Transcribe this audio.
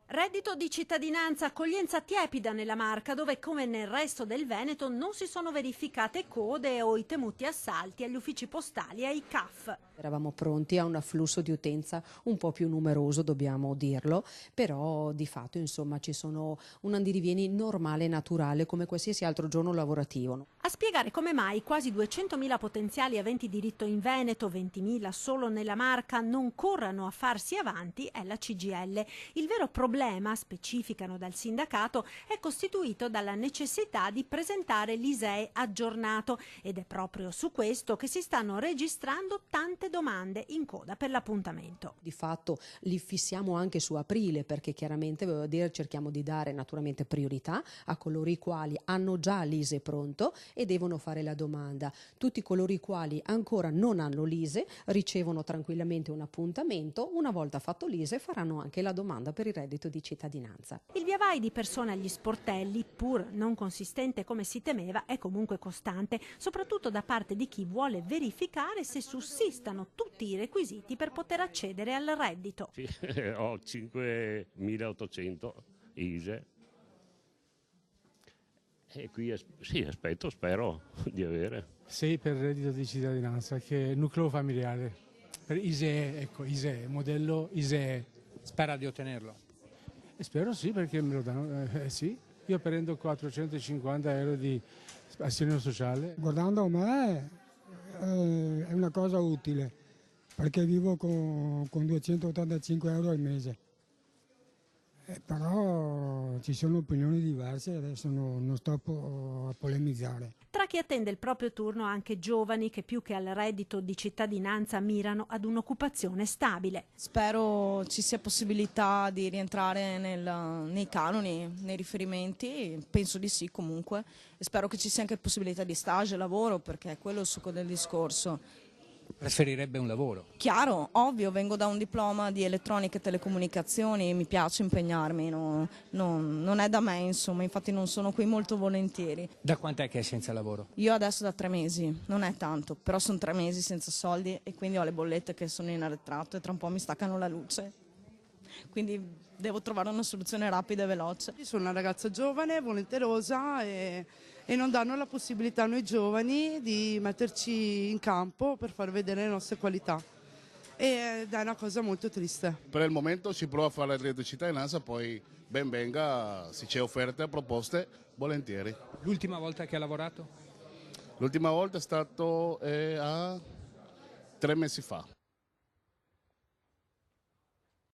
Reddito di cittadinanza, accoglienza tiepida nella Marca, dove come nel resto del Veneto non si sono verificate code o i temuti assalti agli uffici postali e ai CAF. Eravamo pronti a un afflusso di utenza un po' più numeroso, dobbiamo dirlo, però di fatto insomma ci sono un andirivieni normale e naturale come qualsiasi altro giorno lavorativo. A spiegare come mai quasi 200.000 potenziali aventi diritto in Veneto, 20.000 solo nella Marca, non corrano a farsi avanti è la CGIL. Il vero problema, specificano dal sindacato, è costituito dalla necessità di presentare l'ISEE aggiornato ed è proprio su questo che si stanno registrando tante domande in coda per l'appuntamento. Di fatto li fissiamo anche su aprile perché chiaramente cerchiamo di dare naturalmente priorità a coloro i quali hanno già l'ISEE pronto e devono fare la domanda. Tutti coloro i quali ancora non hanno l'ISEE ricevono tranquillamente un appuntamento, una volta fatto l'ISEE faranno anche la domanda per il reddito di cittadinanza. Il viavai di persone agli sportelli, pur non consistente come si temeva, è comunque costante, soprattutto da parte di chi vuole verificare se sussistano tutti i requisiti per poter accedere al reddito. Sì, ho 5.800 ISEE e qui sì, aspetto, spero di avere. Sì, per il reddito di cittadinanza, che è nucleo familiare. Per ISEE, ecco, ISEE, modello ISEE. Spera di ottenerlo? Spero sì, perché me lo danno, sì. Io prendo 450 euro di assegno sociale. Guardando me è una cosa utile, perché vivo con 285 euro al mese. Però ci sono opinioni diverse, adesso non sto a polemizzare. Tra chi attende il proprio turno anche giovani che più che al reddito di cittadinanza mirano ad un'occupazione stabile. Spero ci sia possibilità di rientrare nei canoni, nei riferimenti, penso di sì comunque, e spero che ci sia anche possibilità di stage e lavoro, perché è quello il succo del discorso. Preferirebbe un lavoro? Chiaro, ovvio, vengo da un diploma di elettronica e telecomunicazioni, mi piace impegnarmi, non è da me insomma, infatti non sono qui molto volentieri. Da quant'è che è senza lavoro? Io adesso da 3 mesi, non è tanto, però sono 3 mesi senza soldi e quindi ho le bollette che sono in arretrato e tra un po' mi staccano la luce. Quindi devo trovare una soluzione rapida e veloce. Io sono una ragazza giovane, volenterosa e non danno la possibilità a noi giovani di metterci in campo per far vedere le nostre qualità. Ed è una cosa molto triste. Per il momento si prova a fare il reddito di cittadinanza, poi ben venga, se c'è offerte, proposte, volentieri. L'ultima volta che ha lavorato? L'ultima volta è stato 3 mesi fa.